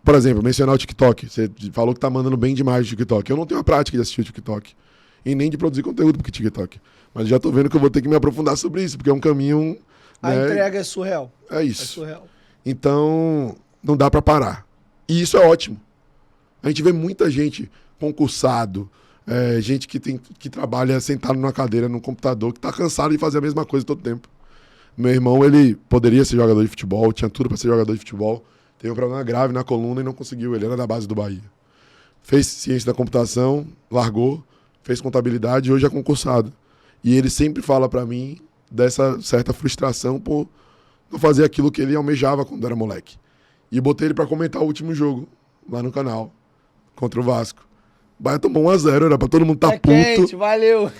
Por exemplo, mencionar o TikTok. Você falou que tá mandando bem demais o TikTok. Eu não tenho a prática de assistir o TikTok. E nem de produzir conteúdo pro TikTok. Mas já tô vendo que eu vou ter que me aprofundar sobre isso, porque é um caminho... A entrega é surreal. É isso. É surreal. Então, não dá pra parar. E isso é ótimo. A gente vê muita gente concursado, gente que trabalha sentado numa cadeira, num computador, que tá cansado de fazer a mesma coisa todo tempo. Meu irmão, ele poderia ser jogador de futebol, tinha tudo pra ser jogador de futebol, teve um problema grave na coluna e não conseguiu, ele era da base do Bahia. Fez ciência da computação, largou, fez contabilidade e hoje é concursado. E ele sempre fala pra mim dessa certa frustração por não fazer aquilo que ele almejava quando era moleque. E botei ele pra comentar o último jogo, lá no canal, contra o Vasco. O Bahia tomou 1-0, era pra todo mundo tá puto. Quente, valeu.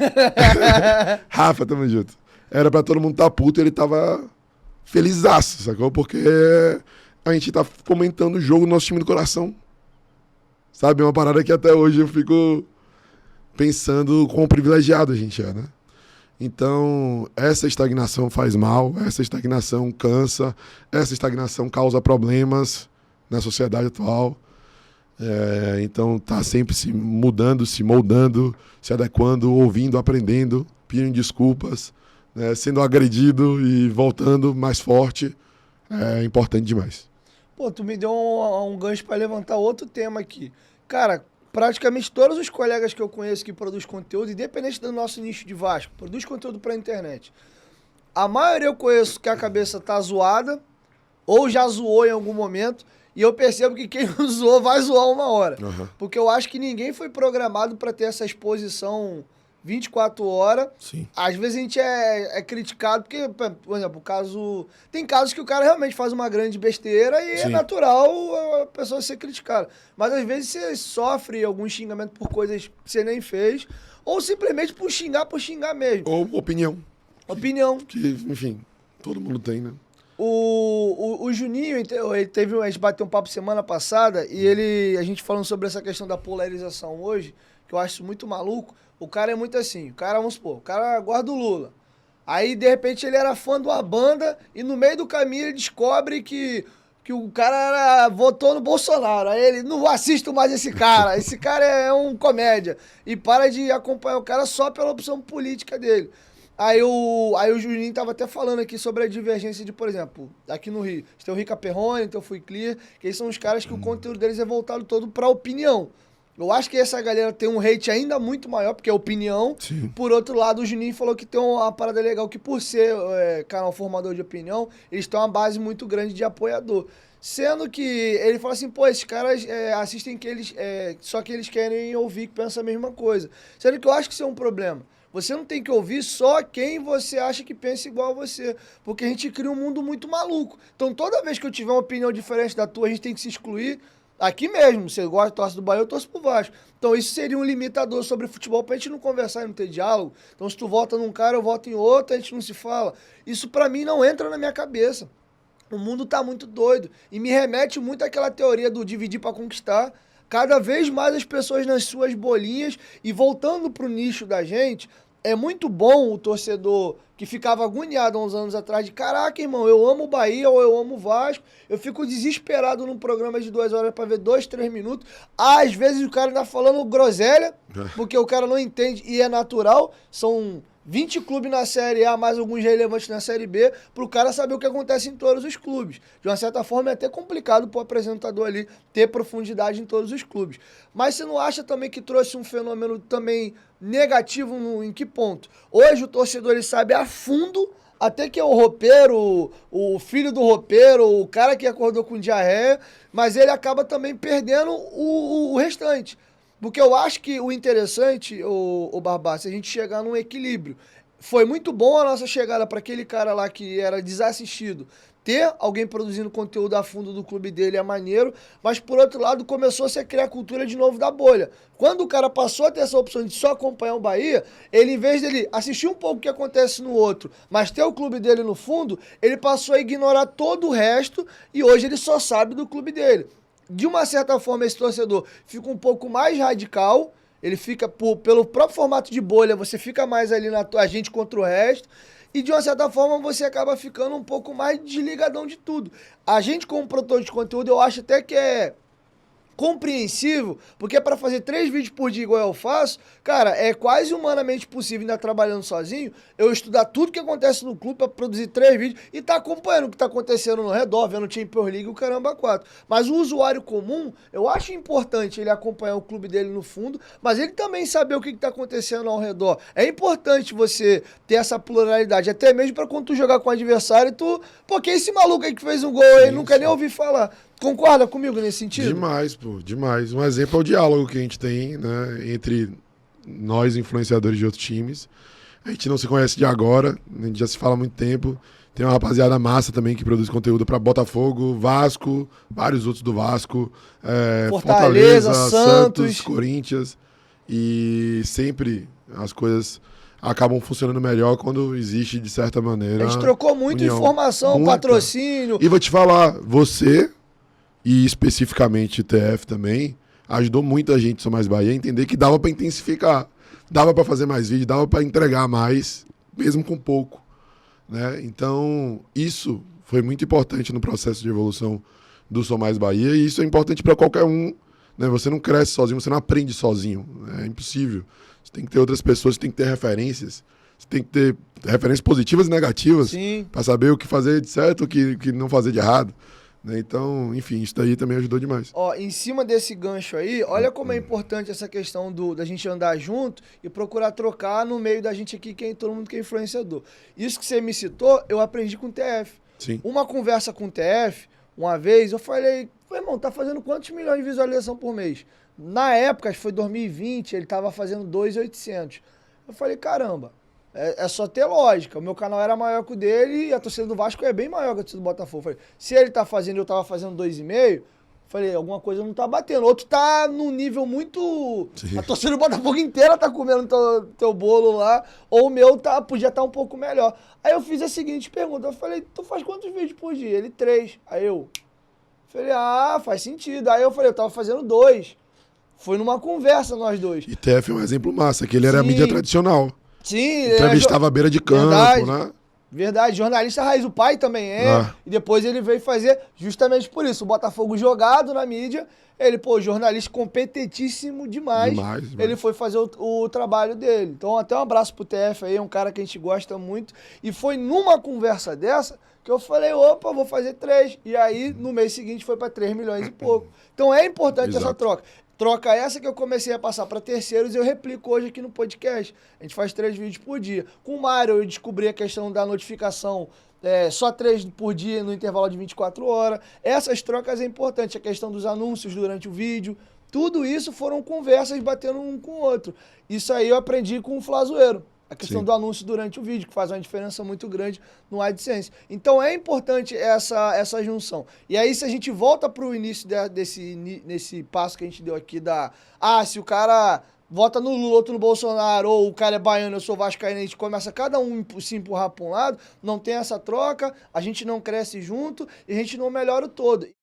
Rafa, tamo junto. Era pra todo mundo tá puto e ele tava felizaço, sacou? Porque a gente tá comentando o jogo do nosso time do coração. Sabe? Uma parada que até hoje eu fico pensando quão privilegiado a gente é, né? Então, essa estagnação faz mal, essa estagnação cansa, essa estagnação causa problemas na sociedade atual. Então, tá sempre se mudando, se moldando, se adequando, ouvindo, aprendendo, pedindo desculpas, né? Sendo agredido e voltando mais forte. É importante demais. Pô, tu me deu um gancho pra levantar outro tema aqui. Cara, praticamente todos os colegas que eu conheço que produzem conteúdo, independente do nosso nicho de Vasco, produz conteúdo pra internet. A maioria eu conheço que a cabeça tá zoada, ou já zoou em algum momento, e eu percebo que quem não zoou vai zoar uma hora. Uhum. Porque eu acho que ninguém foi programado pra ter essa exposição 24 horas. Sim. Às vezes a gente é criticado, porque, por exemplo, tem casos que o cara realmente faz uma grande besteira e Sim. é natural a pessoa ser criticada. Mas às vezes você sofre algum xingamento por coisas que você nem fez, ou simplesmente por xingar mesmo. Ou opinião. Opinião. Que, enfim, todo mundo tem, né? O Juninho, a gente bateu um papo semana passada e a gente falando sobre essa questão da polarização hoje, que eu acho muito maluco. O cara é muito assim, vamos supor, o cara gosta do Lula. Aí, de repente, ele era fã de uma banda e no meio do caminho ele descobre que o cara votou no Bolsonaro. Aí ele, não assisto mais esse cara é um comédia. E para de acompanhar o cara só pela opção política dele. Aí o Juninho tava até falando aqui sobre a divergência de, por exemplo, aqui no Rio, tem o Rica Perrone, tem o Fui Clear, que eles são os caras que o conteúdo deles é voltado todo pra opinião. Eu acho que essa galera tem um hate ainda muito maior, porque é opinião. Sim. Por outro lado, o Juninho falou que tem uma parada legal, que por ser canal formador de opinião, eles têm uma base muito grande de apoiador. Sendo que ele fala assim, pô, esses caras assistem só que eles querem ouvir que pensa a mesma coisa. Sendo que eu acho que isso é um problema. Você não tem que ouvir só quem você acha que pensa igual a você. Porque a gente cria um mundo muito maluco. Então toda vez que eu tiver uma opinião diferente da tua, a gente tem que se excluir. Aqui mesmo, você gosta, torce do Bahia, eu torço pro Vasco. Então isso seria um limitador sobre futebol pra gente não conversar e não ter diálogo. Então se tu vota num cara, eu voto em outro, a gente não se fala. Isso pra mim não entra na minha cabeça. O mundo tá muito doido. E me remete muito àquela teoria do dividir pra conquistar. Cada vez mais as pessoas nas suas bolinhas. E voltando pro nicho da gente, é muito bom o torcedor que ficava agoniado há uns anos atrás de caraca, irmão, eu amo o Bahia ou eu amo o Vasco. Eu fico desesperado num programa de 2 horas pra ver 2, 3 minutos. Às vezes o cara tá falando groselha, porque o cara não entende e é natural. São 20 clubes na Série A, mais alguns relevantes na Série B, pro cara saber o que acontece em todos os clubes. De uma certa forma é até complicado pro apresentador ali ter profundidade em todos os clubes. Mas você não acha também que trouxe um fenômeno também negativo em que ponto? Hoje o torcedor ele sabe a fundo, até que é o roupeiro, o filho do roupeiro, o cara que acordou com diarreia, mas ele acaba também perdendo o restante. Porque eu acho que o interessante, o Barbaça, é a gente chegar num equilíbrio. Foi muito bom a nossa chegada para aquele cara lá que era desassistido. Ter alguém produzindo conteúdo a fundo do clube dele é maneiro, mas por outro lado começou-se a criar a cultura de novo da bolha. Quando o cara passou a ter essa opção de só acompanhar o Bahia, ele em vez dele assistir um pouco o que acontece no outro, mas ter o clube dele no fundo, ele passou a ignorar todo o resto e hoje ele só sabe do clube dele. De uma certa forma, esse torcedor fica um pouco mais radical, ele fica, pelo próprio formato de bolha, você fica mais ali a gente contra o resto, e de uma certa forma você acaba ficando um pouco mais desligadão de tudo. A gente como produtor de conteúdo, eu acho até que é compreensível, porque para fazer 3 vídeos por dia igual eu faço, cara, é quase humanamente possível, ainda trabalhando sozinho, eu estudar tudo que acontece no clube para produzir 3 vídeos e tá acompanhando o que tá acontecendo no redor, vendo o Champions League e o caramba 4. Mas o usuário comum, eu acho importante ele acompanhar o clube dele no fundo, mas ele também saber o que tá acontecendo ao redor. É importante você ter essa pluralidade, até mesmo para quando tu jogar com o adversário, tu... Pô, quem é esse maluco aí que fez um gol aí? Nunca nem ouvi falar. Concorda comigo nesse sentido? Demais, pô, demais. Um exemplo é o diálogo que a gente tem, né, entre nós, influenciadores de outros times. A gente não se conhece de agora, a gente já se fala há muito tempo. Tem uma rapaziada massa também que produz conteúdo para Botafogo, Vasco, vários outros do Vasco, Fortaleza, Santos, Corinthians. E sempre as coisas acabam funcionando melhor quando existe, de certa maneira, a gente trocou muita união. informação, patrocínio. E vou te falar, você... e especificamente o TF também, ajudou muita gente, Sou Mais Bahia, a entender que dava para intensificar, dava para fazer mais vídeo, dava para entregar mais, mesmo com pouco, né? Então, isso foi muito importante no processo de evolução do Sou Mais Bahia, e isso é importante para qualquer um, né? Você não cresce sozinho, você não aprende sozinho, é impossível. Você tem que ter outras pessoas, você tem que ter referências, você tem que ter referências positivas e negativas para saber o que fazer de certo, o que não fazer de errado. Então, enfim, isso daí também ajudou demais. Ó, em cima desse gancho aí, olha como é importante essa questão da gente andar junto e procurar trocar no meio da gente aqui, todo mundo que é influenciador. Isso que você me citou, eu aprendi com o TF. Sim. Uma conversa com o TF, uma vez, eu falei, irmão, tá fazendo quantos milhões de visualização por mês? Na época, acho que foi 2020, ele tava fazendo 2.800. Eu falei, caramba. É só ter lógica. O meu canal era maior que o dele e a torcida do Vasco é bem maior que a torcida do Botafogo. Falei, se ele tá fazendo e eu tava fazendo 2,5, falei, alguma coisa não tá batendo. Outro tá num nível muito... Sim. A torcida do Botafogo inteira tá comendo teu bolo lá, ou o meu podia estar um pouco melhor. Aí eu fiz a seguinte pergunta, eu falei, tu faz quantos vídeos por dia? Ele, 3. Aí eu falei, faz sentido. Aí eu falei, eu tava fazendo 2. Foi numa conversa nós dois. E TF é um exemplo massa, que ele era a mídia tradicional. Sim, entrevistava à beira de campo, verdade, né? Verdade, jornalista raiz, o pai também é. E depois ele veio fazer justamente por isso. O Botafogo jogado na mídia, ele, jornalista competentíssimo demais. Ele foi fazer o trabalho dele. Então, até um abraço pro TF aí, é um cara que a gente gosta muito. E foi numa conversa dessa que eu falei, opa, vou fazer 3. E aí, no mês seguinte, foi para 3 milhões e pouco. Então, é importante essa troca. Troca essa que eu comecei a passar para terceiros e eu replico hoje aqui no podcast. A gente faz 3 vídeos por dia. Com o Mário eu descobri a questão da notificação, só 3 por dia no intervalo de 24 horas. Essas trocas é importante, a questão dos anúncios durante o vídeo. Tudo isso foram conversas batendo um com o outro. Isso aí eu aprendi com o Flazoeiro. A questão do anúncio durante o vídeo, que faz uma diferença muito grande no AdSense. Então é importante essa junção. E aí, se a gente volta para o início nesse passo que a gente deu aqui se o cara vota no Lula, outro no Bolsonaro, ou o cara é baiano, eu sou vascaíno, a gente começa cada um se empurrar para um lado, não tem essa troca, a gente não cresce junto e a gente não melhora o todo.